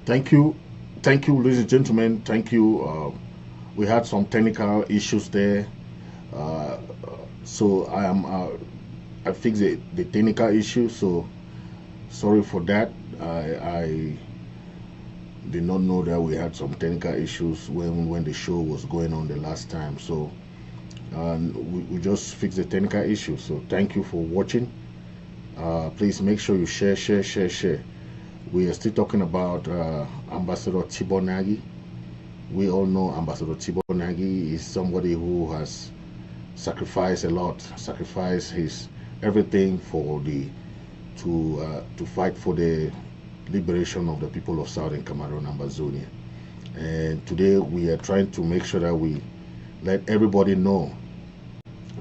Thank you, ladies and gentlemen. Thank you. We had some technical issues there, uh, so I fixed the technical issue. So sorry for that. I did not know that we had some technical issues when the show was going on the last time. So we just fixed the technical issue. So thank you for watching. Please make sure you share. We are still talking about Ambassador Tibor Nagy. We all know Ambassador Tibor Nagy is somebody who has sacrificed a lot, sacrificed his everything for the to fight for the liberation of the people of Southern Cameroon, Ambazonia. And today we are trying to make sure that we let everybody know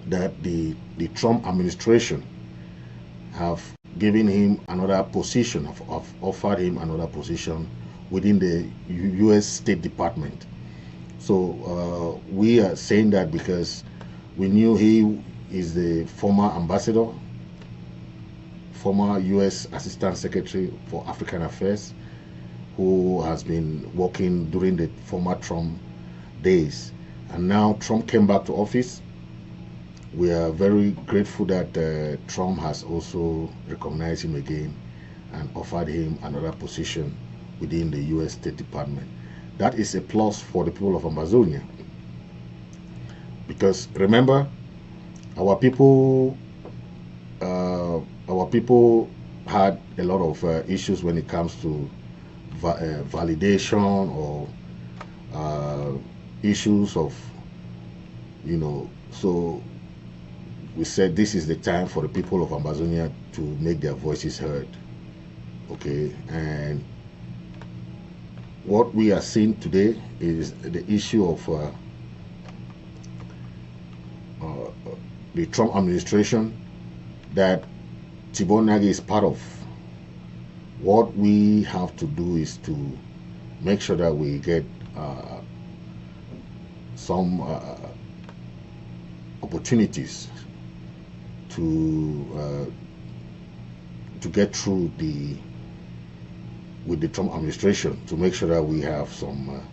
that the Trump administration have given him another position, have offered him another position within the U.S. State Department. So we are saying that because we knew he is the former ambassador, former U.S. Assistant Secretary for African Affairs, who has been working during the former Trump days. And now Trump came back to office. We are very grateful that Trump has also recognized him again and offered him another position within the U.S. State Department. That is a plus for the people of Ambazonia. Because remember, our people had a lot of issues when it comes to validation or issues of, so we said this is the time for the people of Ambazonia to make their voices heard. Okay, and what we are seeing today is the issue of the Trump administration that Tibor Nagy is part of. What we have to do is to make sure that we get some opportunities to get through with the Trump administration, to make sure that we have some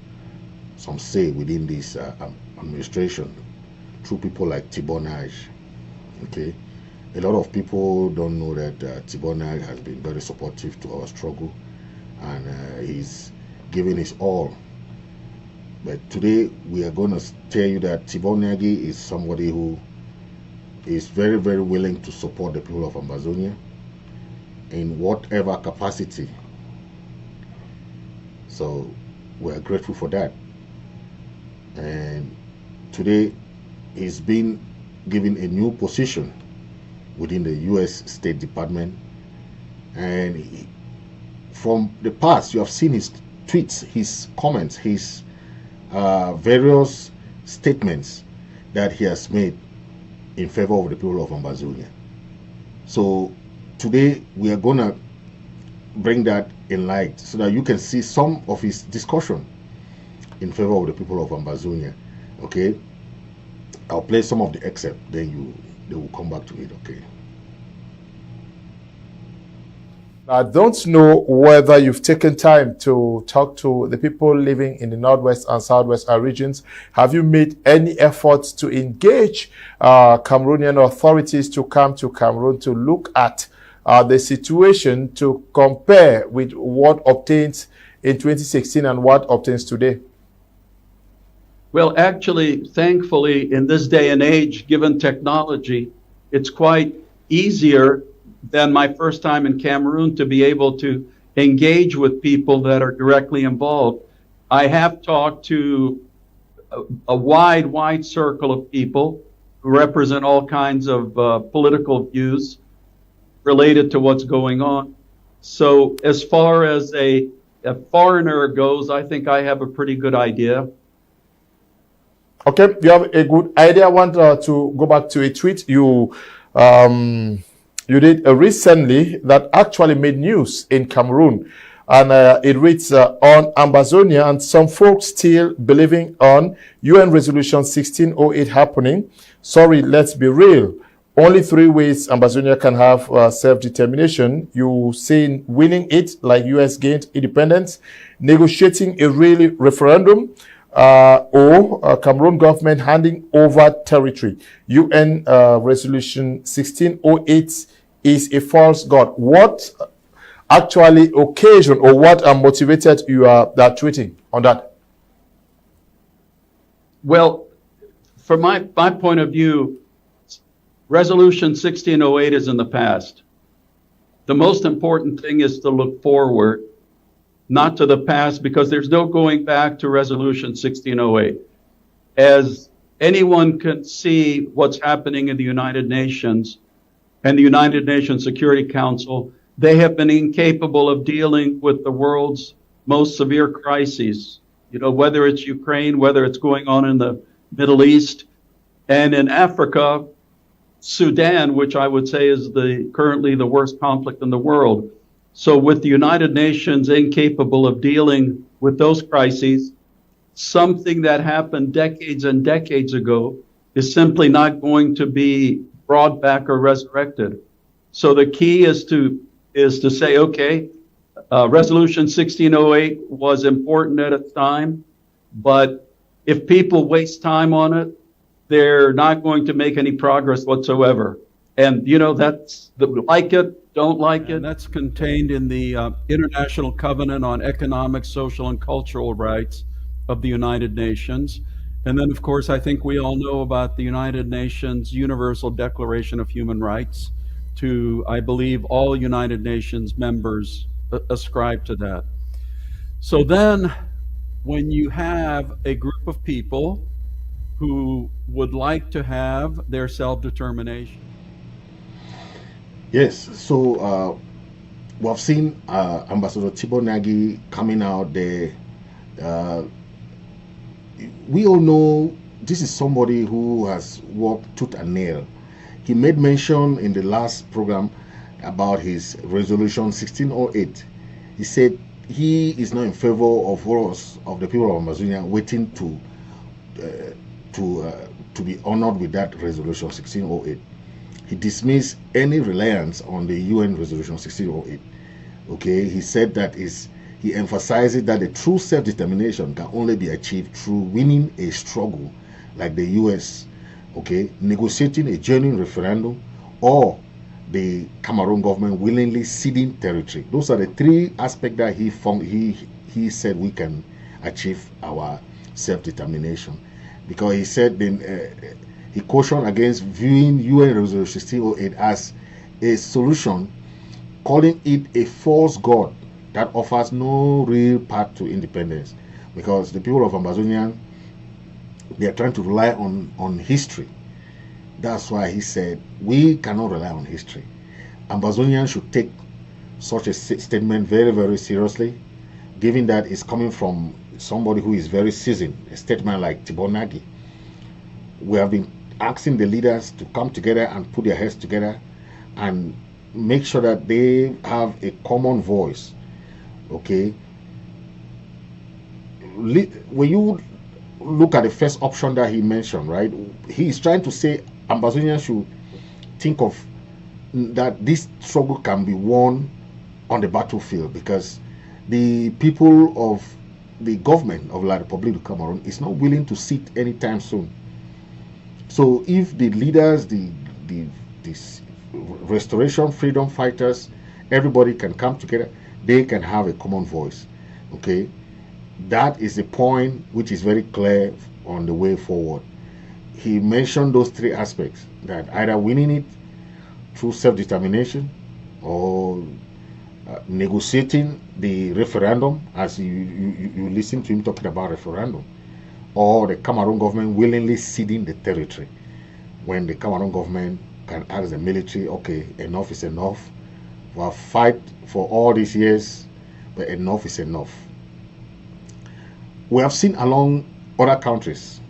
say within this administration through people like Tibor Nagy. Okay, a lot of people don't know that Tibor Nagy has been very supportive to our struggle, and he's giving his all. But today we are going to tell you that Tibor Nagy is somebody who is very, very willing to support the people of Ambazonia in whatever capacity. So we are grateful for that. And today he's been given a new position within the U.S. State Department. And from the past, you have seen his tweets, his comments, his various statements that he has made in favor of the people of Ambazonia. So today we are going to bring that in light so that you can see some of his discussion in favor of the people of Ambazonia. Okay, I'll play some of the excerpt, then they will come back to it. Okay. I don't know whether you've taken time to talk to the people living in the Northwest and Southwest regions. Have you made any efforts to engage Cameroonian authorities to come to Cameroon to look at the situation, to compare with what obtained in 2016 and what obtains today? Well, actually, thankfully, in this day and age, given technology, it's quite easier than my first time in Cameroon to be able to engage with people that are directly involved. I have talked to a wide circle of people who represent all kinds of political views related to what's going on. So as far as a foreigner goes, I think I have a pretty good idea. Okay, you have a good idea. I want to go back to a tweet you did recently that actually made news in Cameroon. And it reads, on Ambazonia and some folks still believing on UN Resolution 1608 happening. Sorry, let's be real. only three ways Ambazonia can have self-determination. You see winning it, like U.S. gained independence, negotiating a real referendum, or Cameroon government handing over territory. UN Resolution 1608 is a false god. What actually occasioned or what motivated you that tweeting on that? Well, from my point of view, Resolution 1608 is in the past. The most important thing is to look forward, not to the past, because there's no going back to Resolution 1608. As anyone can see what's happening in the United Nations and the United Nations Security Council, they have been incapable of dealing with the world's most severe crises, whether it's Ukraine, whether it's going on in the Middle East, and in Africa, Sudan, which I would say is currently the worst conflict in the world. So with the United Nations incapable of dealing with those crises, something that happened decades and decades ago is simply not going to be brought back or resurrected. So the key is to say, okay, Resolution 1608 was important at its time, but if people waste time on it, they're not going to make any progress whatsoever. And, that's like it, don't like it. And that's contained in the International Covenant on Economic, Social, and Cultural Rights of the United Nations. And then, of course, I think we all know about the United Nations Universal Declaration of Human Rights. I believe all United Nations members ascribe to that. So then, when you have a group of people who would like to have their self-determination. Yes, so we have seen Ambassador Tibor Nagy coming out there. We all know this is somebody who has worked tooth and nail. He made mention in the last program about his resolution 1608. He said he is not in favor of us, of the people of Ambazonia, waiting to be honored with that resolution 1608. He dismissed any reliance on the UN resolution 1608. Okay, he said that he emphasizes that the true self-determination can only be achieved through winning a struggle like the US, okay, negotiating a genuine referendum, or the Cameroon government willingly ceding territory. Those are the three aspects that he said we can achieve our self-determination. Because he said he cautioned against viewing UN Resolution 1608 as a solution, calling it a false god that offers no real path to independence. Because the people of Ambazonia, they are trying to rely on history. That's why he said we cannot rely on history. Ambazonians should take such a statement very, very seriously, given that it's coming from somebody who is very seasoned, a statement like Tibor Nagy. We have been asking the leaders to come together and put their heads together and make sure that they have a common voice. Okay, when you look at the first option that he mentioned, right, he is trying to say Ambazonians should think of that this struggle can be won on the battlefield, because the people of the government of La Republique of Cameroon is not willing to sit anytime soon. So if the leaders, the restoration freedom fighters, everybody can come together, they can have a common voice. Okay, that is the point which is very clear on the way forward. He mentioned those three aspects, that either winning it through self-determination, or negotiating the referendum, as you listen to him talking about referendum, or the Cameroon government willingly ceding the territory, when the Cameroon government can ask the military, okay, enough is enough. We have fight for all these years, but enough is enough. We have seen along other countries,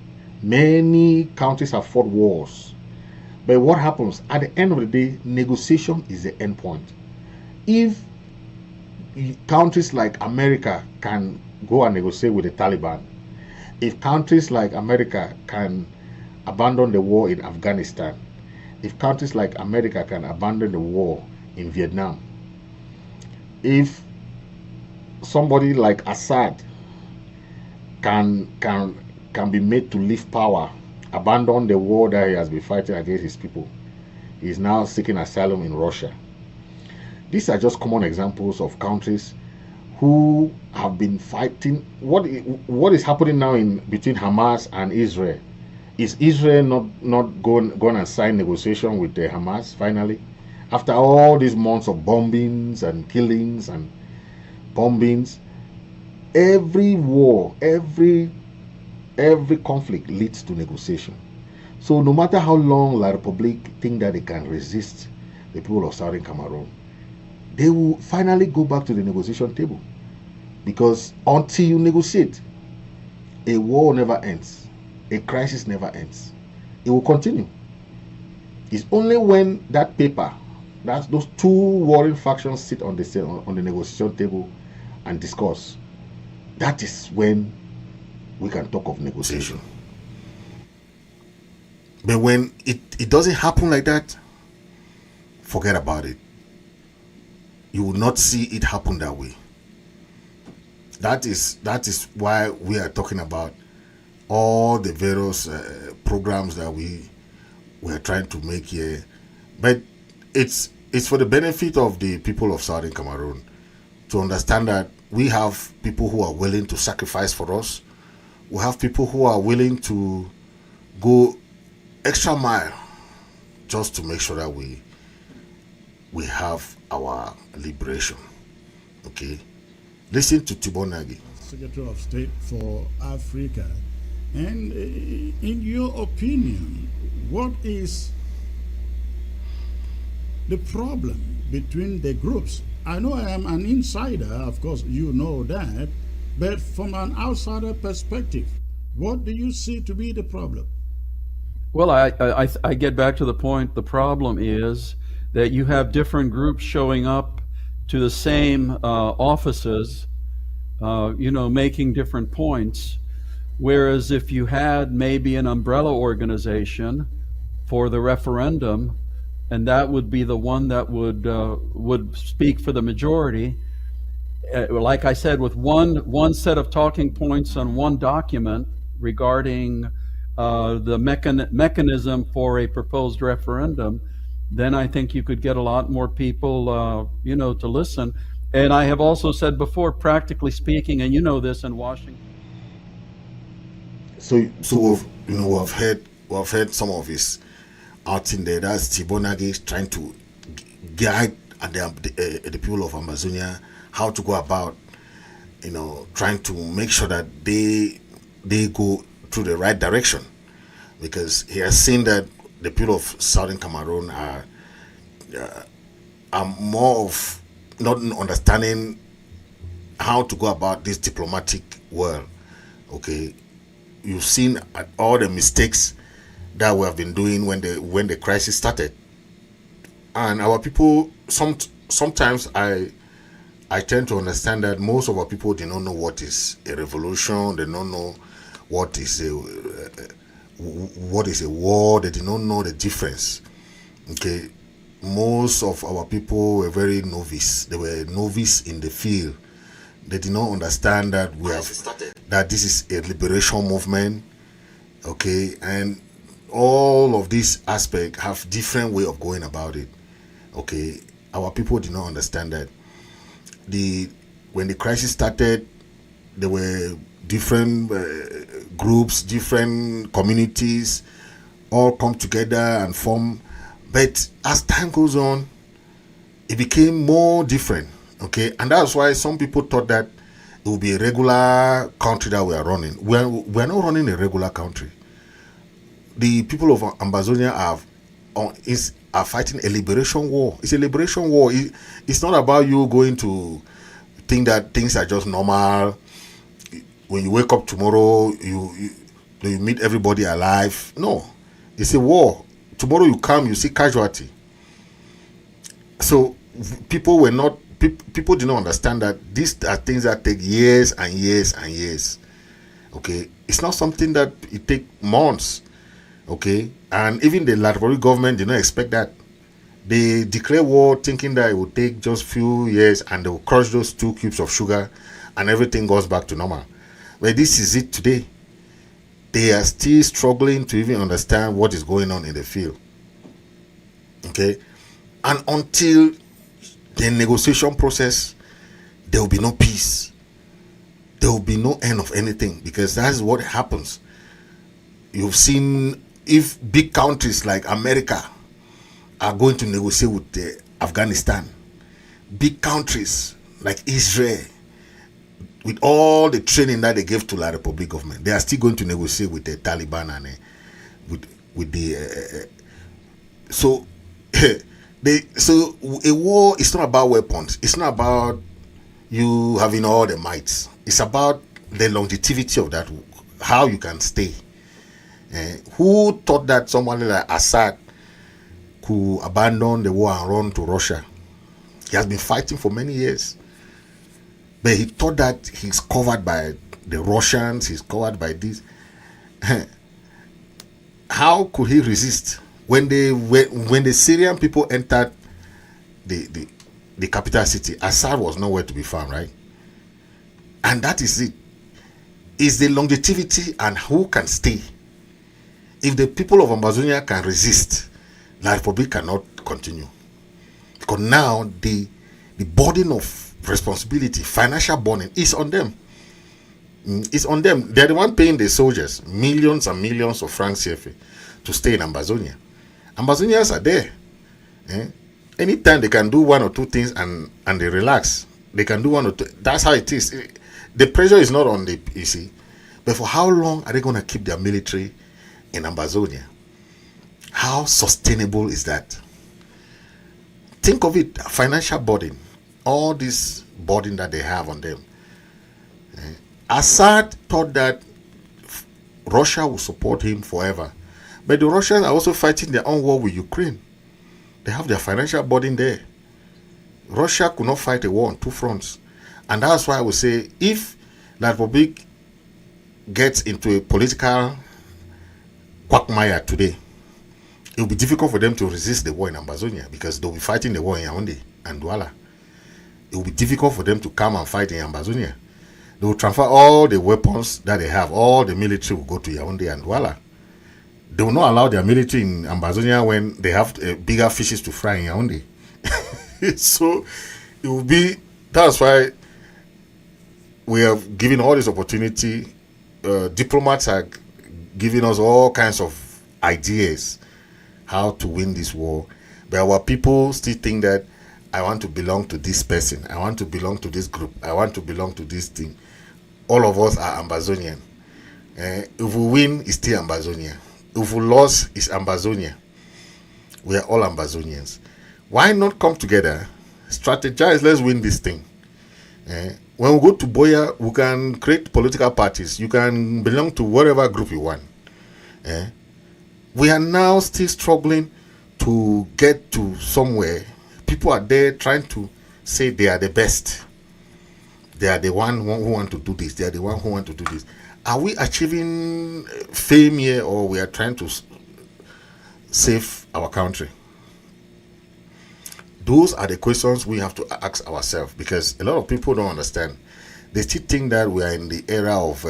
many countries have fought wars, but what happens at the end of the day? Negotiation is the end point. If countries like America can go and negotiate with the Taliban, if countries like America can abandon the war in Afghanistan, if countries like America can abandon the war in Vietnam, if somebody like Assad can be made to leave power, abandon the war that he has been fighting against his people, he is now seeking asylum in Russia. These are just common examples of countries who have been fighting. What is happening now in between Hamas and Israel? Is Israel not going and sign negotiation with the Hamas finally? After all these months of bombings and killings and bombings, every war, every conflict leads to negotiation. So no matter how long La République think that they can resist the people of Southern Cameroon, they will finally go back to the negotiation table. Because until you negotiate, a war never ends. A crisis never ends. It will continue. It's only when that paper, that's those two warring factions sit on the negotiation table and discuss, that is when we can talk of negotiation. But when it doesn't happen like that, forget about it. You will not see it happen that way. That is why we are talking about all the various programs that we are trying to make here. But it's for the benefit of the people of Southern Cameroon to understand that we have people who are willing to sacrifice for us. We have people who are willing to go extra mile just to make sure that we have our liberation. Okay? Listen to Tibor Nagy, Secretary of State for Africa. And in your opinion, what is the problem between the groups? I know I am an insider, of course, you know that, but from an outsider perspective, what do you see to be the problem? Well, I get back to the point. The problem is that you have different groups showing up to the same offices, making different points. Whereas if you had maybe an umbrella organization for the referendum, and that would be the one that would speak for the majority, like I said, with one set of talking points on one document regarding the mechanism for a proposed referendum, then I think you could get a lot more people, to listen. And I have also said before, practically speaking, and you know this in Washington. So we've heard some of his out in there. That's Tibor Nagy trying to guide the people of Ambazonia how to go about, trying to make sure that they go through the right direction, because he has seen that the people of Southern Cameroon are more of not understanding how to go about this diplomatic world. Okay, you've seen all the mistakes that we have been doing when the crisis started, and our people sometimes I tend to understand that most of our people do not know what is a revolution. They don't know what is a war. They do not know the difference. Okay, most of our people were very novice. They were novice in the field. They did not understand that that this is a liberation movement. Okay, and all of these aspects have different way of going about it. Okay, our people did not understand that. When the crisis started, there were different groups, different communities, all come together and form. But as time goes on, it became more different. Okay, and that's why some people thought that it would be a regular country that we are running. We're not running a regular country. The people of Ambazonia are fighting a liberation war. It's a liberation war. It's not about you going to think that things are just normal. When you wake up tomorrow, you meet everybody alive. No, it's a war. Tomorrow you come, you see casualty. So people did not understand that these are things that take years and years and years. Okay, it's not something that it takes months. Okay, and even the Labour government did not expect that. They declare war thinking that it would take just few years and they will crush those 2 cubes of sugar and everything goes back to normal. But this is it today. They are still struggling to even understand what is going on in the field. Okay, and until the negotiation process, there will be no peace. There will be no end of anything, because that's what happens. You've seen, if big countries like America are going to negotiate with Afghanistan, big countries like Israel, with all the training that they gave to the Republic government, they are still going to negotiate with the Taliban and with the so so a war is not about weapons. It's not about you having all the might. It's about the longevity of that, how you can stay. Who thought that someone like Assad could abandon the war and run to Russia? He has been fighting for many years, but he thought that he's covered by the Russians, he's covered by this. How could he resist when the Syrian people entered the capital city? Assad was nowhere to be found, right? And that is it. Is the longevity and who can stay. If the people of Ambazonia can resist, the Republic cannot continue. Because now the burden of responsibility, financial burden, is on them. It's on them. They're the one paying the soldiers millions and millions of francs CFA to stay in Ambazonia. Ambazonians are there. Anytime they can do one or two things and they relax, they can do one or two. That's how it is. The pressure is not on the PC, but for how long are they going to keep their military in Ambazonia? How sustainable is that? Think of it, financial burden, all this burden that they have on them. Assad thought that Russia would support him forever, but the Russians are also fighting their own war with Ukraine. They have their financial burden there. Russia could not fight a war on two fronts. And that's why I would say, if the Republic gets into a political quagmire today, it will be difficult for them to resist the war in Ambazonia, because they'll be fighting the war in Yaoundé and Douala. It will be difficult for them to come and fight in Ambazonia. They will transfer all the weapons that they have. All the military will go to Yaoundé and Douala. They will not allow their military in Ambazonia when they have bigger fishes to fry in Yaoundé. So it will be, that's why we have given all this opportunity. Diplomats are giving us all kinds of ideas how to win this war, but our people still think that I want to belong to this person, I want to belong to this group, I want to belong to this thing. All of us are Ambazonian. If we win, it's still Ambazonia. If we lose, it's Ambazonia. We are all Ambazonians. Why not come together, strategize, let's win this thing. When we go to Boya, we can create political parties. You can belong to whatever group you want. We are now still struggling to get to somewhere. People are there trying to say they are the best. They are the one who want to do this. They are the one who want to do this. Are we achieving fame here, or we are trying to save our country? Those are the questions we have to ask ourselves, because a lot of people don't understand. They still think that we are in the era of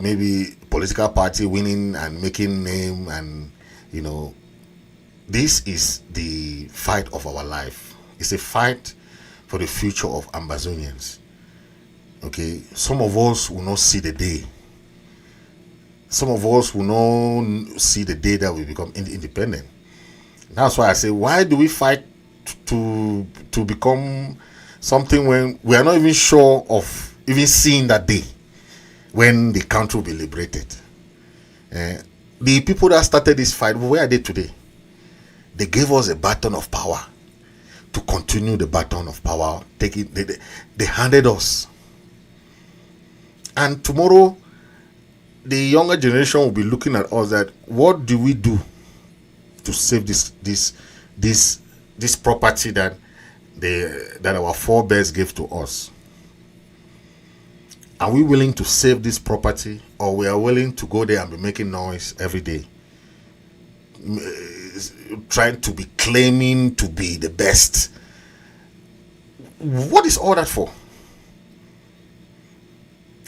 maybe political party winning and making name, and this is the fight of our life. It's a fight for the future of Ambazonians. Okay, some of us will not see the day. Some of us will not see the day that we become independent. That's why I say, why do we fight to become something when we are not even sure of even seeing that day when the country will be liberated? The people that started this fight, where are they today? They gave us a baton of power to continue the baton of power. They handed us. And tomorrow, the younger generation will be looking at us that, what do we do to save this property that our forebears gave to us? Are we willing to save this property, or we are willing to go there and be making noise every day, trying to be claiming to be the best? What is all that for?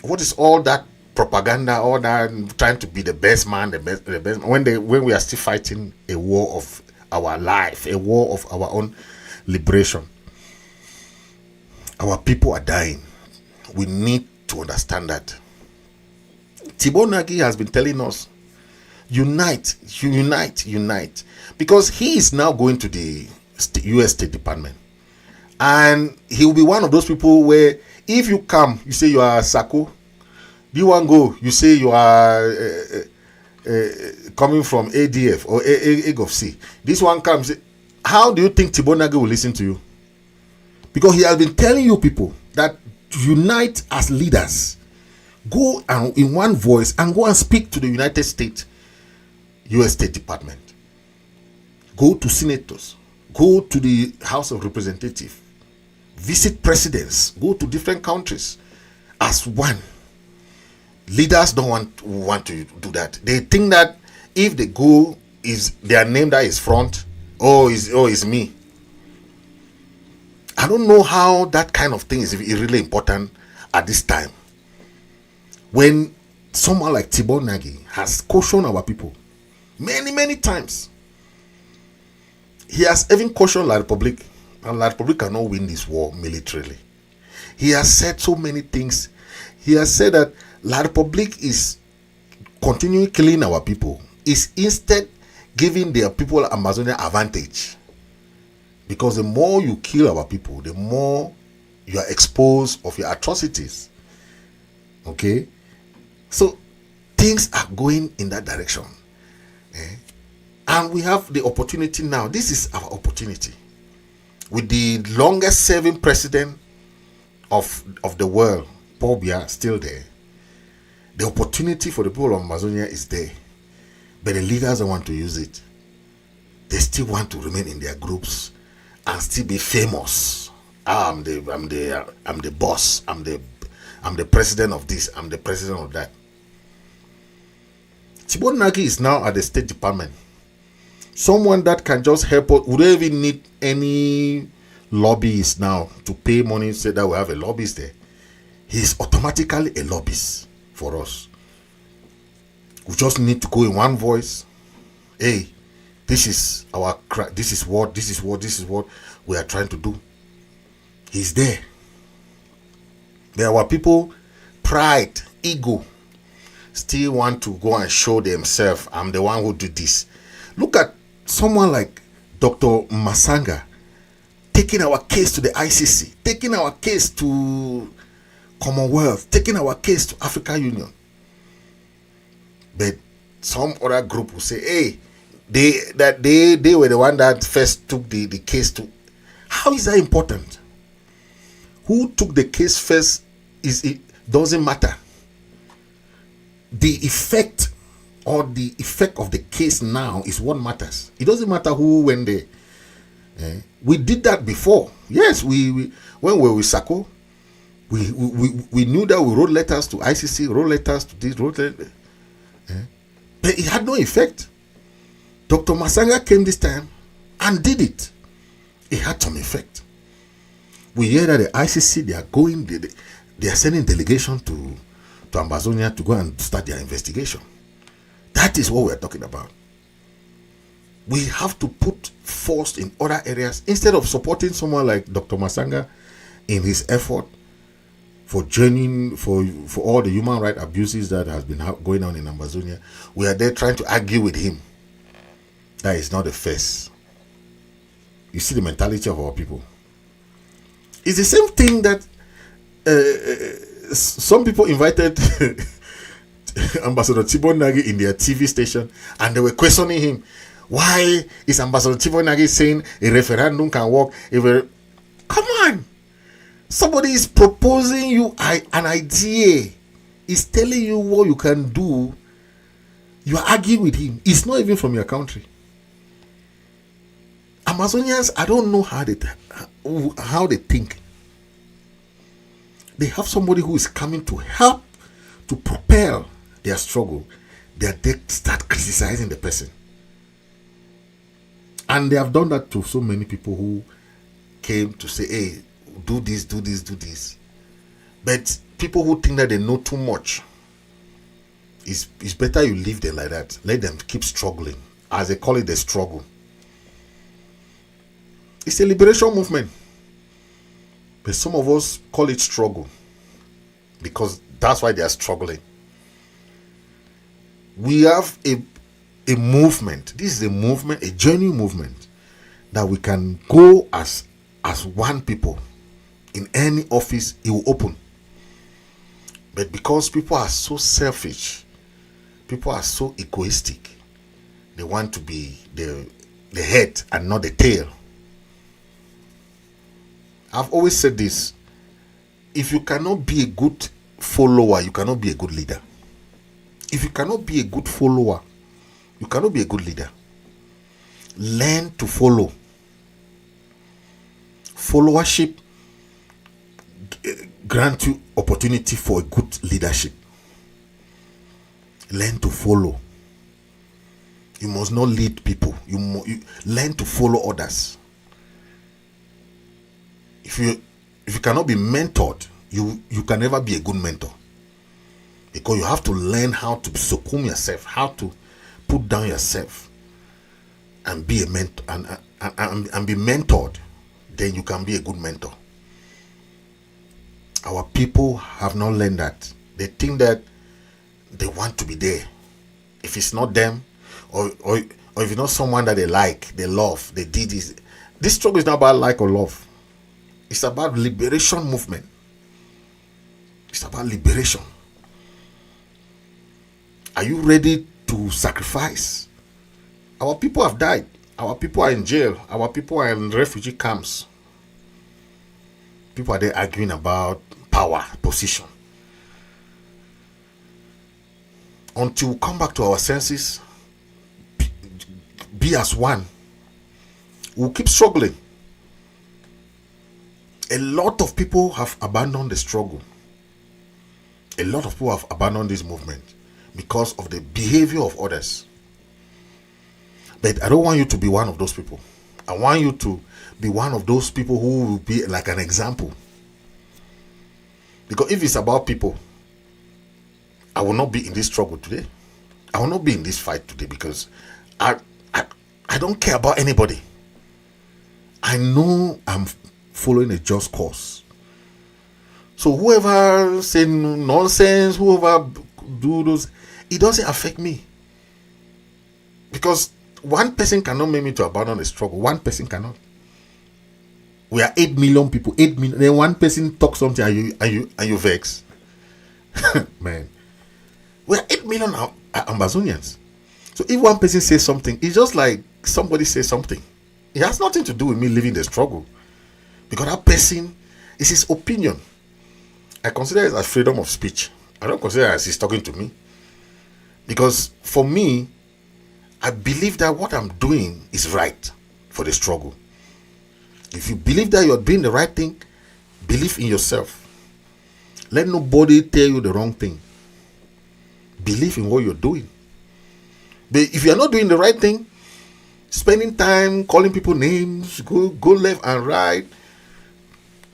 What is all that propaganda, all that trying to be the best man, the best when we are still fighting a war of our life, a war of our own liberation? Our people are dying. We need to understand that. Tibor Nagy has been telling us, unite, because he is now going to the US State Department, and he will be one of those people where if you come, you say you are Sako. Do you want to go? You say you are coming from ADF or AGOFC. This one comes. How do you think Tibor Nagy will listen to you? Because he has been telling you people that unite as leaders. Go and in one voice and go and speak to the United States US State Department. Go to senators. Go to the House of Representatives. Visit presidents. Go to different countries as one. Leaders don't want to do that. They think that if they go, is their name that is front, is me. I don't know how that kind of thing is really important at this time, when someone like Tibor Nagy has cautioned our people many times. He has even cautioned La Republic, and La Republic cannot win this war militarily. He has said so many things. He has said that La Republic is continuing killing our people, is instead giving their people Ambazonia advantage. Because the more you kill our people, the more you are exposed of your atrocities. Okay? So things are going in that direction. And we have the opportunity now. This is our opportunity. With the longest serving president of the world, Paul Biya, still there. The opportunity for the people of Ambazonia is there. But the leaders don't want to use it. They still want to remain in their groups and still be famous. I'm the boss. I'm the president of this. I'm the president of that. Tibor Nagy is now at the State Department. Someone that can just help us. We don't even need any lobbyists now to pay money, say that we have a lobbyist there. He's automatically a lobbyist for us. We just need to go in one voice. Hey, this is what we are trying to do. He's there. There were people, pride, ego, still want to go and show themselves. I'm the one who did this. Look at someone like Dr. Masanga taking our case to the ICC, taking our case to Commonwealth, taking our case to African Union. But some other group will say, hey, they were the one that first took the case to. How is that important? Who took the case first it doesn't matter. The effect of the case now is what matters. It doesn't matter who went there. We did that before. Yes, we when we were with Sako, we knew that we wrote letters to ICC, wrote letters to this, but it had no effect. Dr. Masanga came this time and did it. It had some effect. We hear that the ICC, they are going, they are sending delegation to Ambazonia to go and start their investigation. That is what we are talking about. We have to put force in other areas instead of supporting someone like Dr. Masanga in his effort for joining for all the human rights abuses that has been going on in Ambazonia. We are there trying to argue with him. That is not the face. You see the mentality of our people. It's the same thing that some people invited Ambasador Tibor Nagy in their TV station, and they were questioning him. Why is Ambasador Tibor Nagy saying a referendum can work? Come on! Somebody is proposing you an idea. He's telling you what you can do. You are arguing with him. It's not even from your country. Amazonians, I don't know how they think. they have somebody who is coming to help to propel their struggle, they start criticizing the person. And they have done that to so many people who came to say, hey, do this, do this, do this. But people who think that they know too much, it's better you leave them like that. Let them keep struggling. As they call it, the struggle. It's a liberation movement. But some of us call it struggle because that's why they are struggling. We have a movement. This is a movement, a genuine movement that we can go as one people. In any office, it will open. But because people are so selfish, people are so egoistic, they want to be the head and not the tail. I've always said this: if you cannot be a good follower, you cannot be a good leader. If you cannot be a good follower, you cannot be a good leader. Learn to follow. Followership grant you opportunity for a good leadership. Learn to follow. You must not lead people. You learn to follow others. If you cannot be mentored, you can never be a good mentor. Because you have to learn how to succumb yourself, how to put down yourself and be a mentor and be mentored. Then you can be a good mentor. Our people have not learned that. They think that they want to be there. If it's not them, or if it's not someone that they like, they love, they did this. This struggle is not about like or love. It's about liberation movement. It's about liberation. Are you ready to sacrifice? Our people have died. Our people are in jail. Our people are in refugee camps. People are there arguing about power, position. Until we come back to our senses, be as one, we'll keep struggling. A lot of people have abandoned the struggle. A lot of people have abandoned this movement because of the behavior of others. But I don't want you to be one of those people. I want you to be one of those people who will be like an example. Because if it's about people, I will not be in this struggle today. I will not be in this fight today because I don't care about anybody. I know I'm following a just cause. So whoever say nonsense, whoever do those, it doesn't affect me. Because one person cannot make me to abandon the struggle. One person cannot. We are 8 million people. 8 million. Then one person talks something and you vex. Man. We are 8 million Ambazonians. So if one person says something, it's just like somebody says something. It has nothing to do with me leaving the struggle. Because that person is his opinion. I consider it as freedom of speech. I don't consider it as he's talking to me. Because for me, I believe that what I'm doing is right for the struggle. If you believe that you're doing the right thing, believe in yourself. Let nobody tell you the wrong thing. Believe in what you're doing. But if you're not doing the right thing, spending time calling people names, go left and right,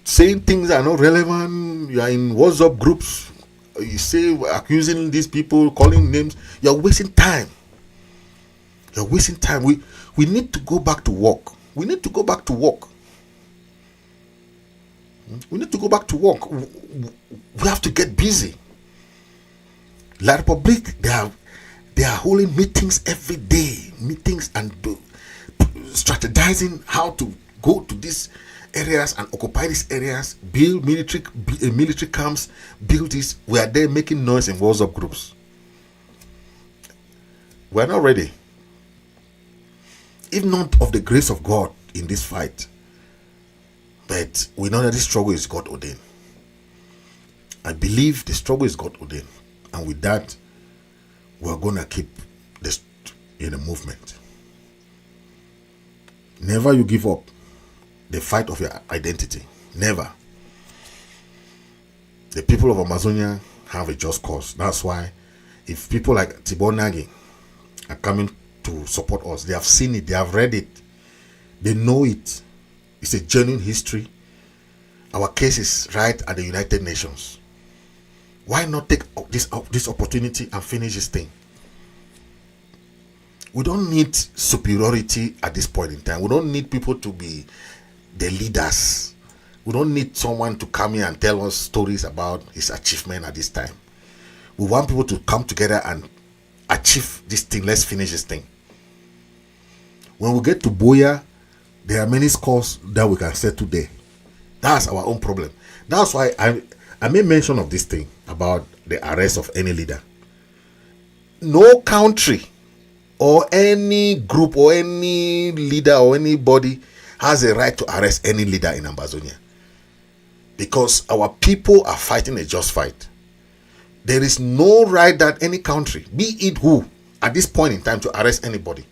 saying things that are not relevant, you are in WhatsApp groups, you say accusing these people, calling names, you're wasting time. You're wasting time. We need to go back to work. We need to go back to work. We need to go back to work. We have to get busy. La Republique, they are holding meetings every day, meetings and strategizing how to go to these areas and occupy these areas, build military camps, build this. We are there making noise in WhatsApp groups. We are not ready. If not of the grace of God in this fight, but we know that this struggle is God ordained. I believe the struggle is God ordained, and with that, we are going to keep this in the movement. Never you give up the fight of your identity. Never. The people of Ambazonia have a just cause. That's why if people like Tibor Nagy are coming to support us, they have seen it, they have read it, they know it. It's a genuine history. Our case is right at the United Nations. Why not take this opportunity and finish this thing? We don't need superiority at this point in time. We don't need people to be the leaders. We don't need someone to come here and tell us stories about his achievement at this time. We want people to come together and achieve this thing. Let's finish this thing. When we get to Boya, there are many scores that we can settle there. That's our own problem. That's why I made mention of this thing about the arrest of any leader. No country or any group or any leader or anybody has a right to arrest any leader in Ambazonia. Because our people are fighting a just fight. There is no right that any country, be it who, at this point in time to arrest anybody.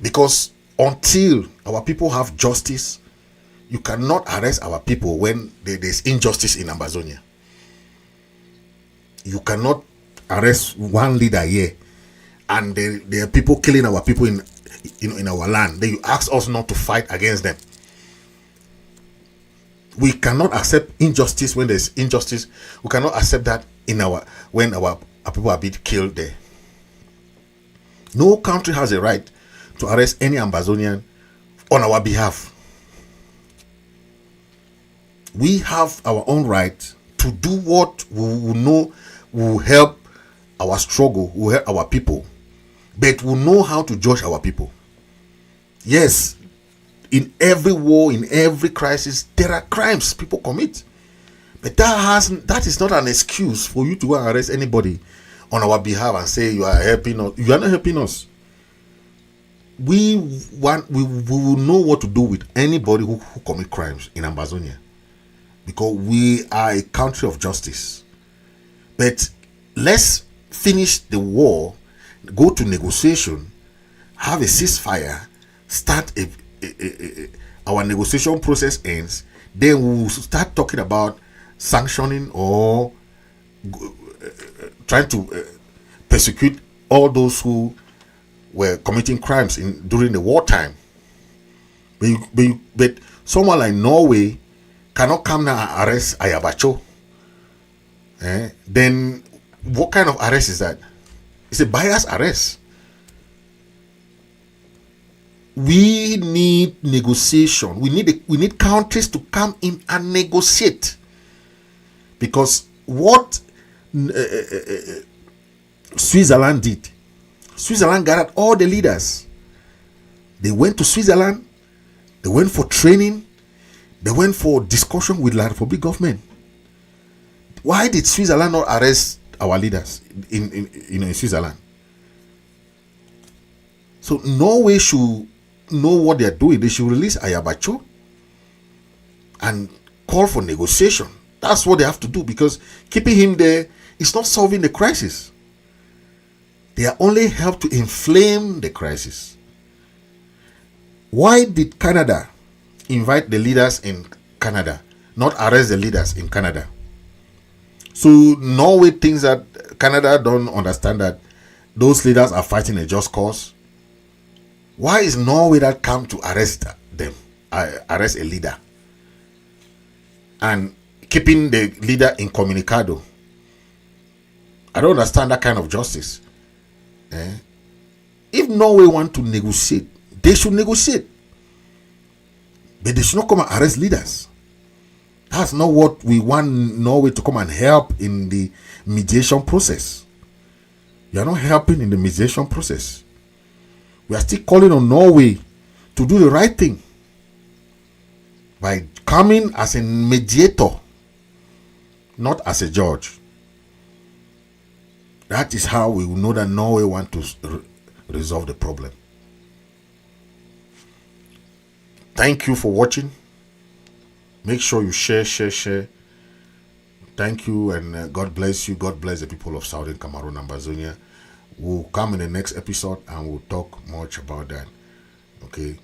Because until our people have justice, you cannot arrest our people when there's injustice in Ambazonia. You cannot arrest one leader here and there are people killing our people in our land. Then you ask us not to fight against them. We cannot accept injustice when there's injustice. We cannot accept that when our people are being killed there. No country has a right to arrest any Ambazonian on our behalf. We have our own right to do what we know will help our struggle, will help our people. But we know how to judge our people. Yes, in every war, in every crisis, there are crimes people commit. But that is not an excuse for you to go and arrest anybody on our behalf and say you are helping us. You are not helping us. We will know what to do with anybody who commit crimes in Ambazonia, because we are a country of justice. But let's finish the war, go to negotiation, have a ceasefire, start our negotiation process ends, then we'll start talking about sanctioning or trying to persecute all those who were committing crimes during the wartime. But someone like Norway cannot come now and arrest Ayabacho. Then what kind of arrest is that? It's a biased arrest. We need negotiation. We need countries to come in and negotiate. Because what Switzerland did, Switzerland gathered all the leaders. They went to Switzerland. They went for training. They went for discussion with the Republic government. Why did Switzerland not arrest our leaders in Switzerland? So Norway should know what they are doing. They should release Ayabacho and call for negotiation. That's what they have to do, because keeping him there is not solving the crisis. They are only help to inflame the crisis. Why did Canada invite the leaders in Canada, not arrest the leaders in Canada? So Norway thinks that Canada don't understand that those leaders are fighting a just cause. Why is Norway that come to arrest them, arrest a leader, and keeping the leader incommunicado? I don't understand that kind of justice. If Norway want to negotiate, they should negotiate. But they should not come and arrest leaders. That's not what we want Norway to come and help in the mediation process. You are not helping in the mediation process. We are still calling on Norway to do the right thing by coming as a mediator, not as a judge. That is how we will know that Norway want to resolve the problem. Thank you for watching. Make sure you share. Thank you, and God bless you. God bless the people of Southern Cameroon, Ambazonia. We'll come in the next episode and we'll talk much about that. Okay.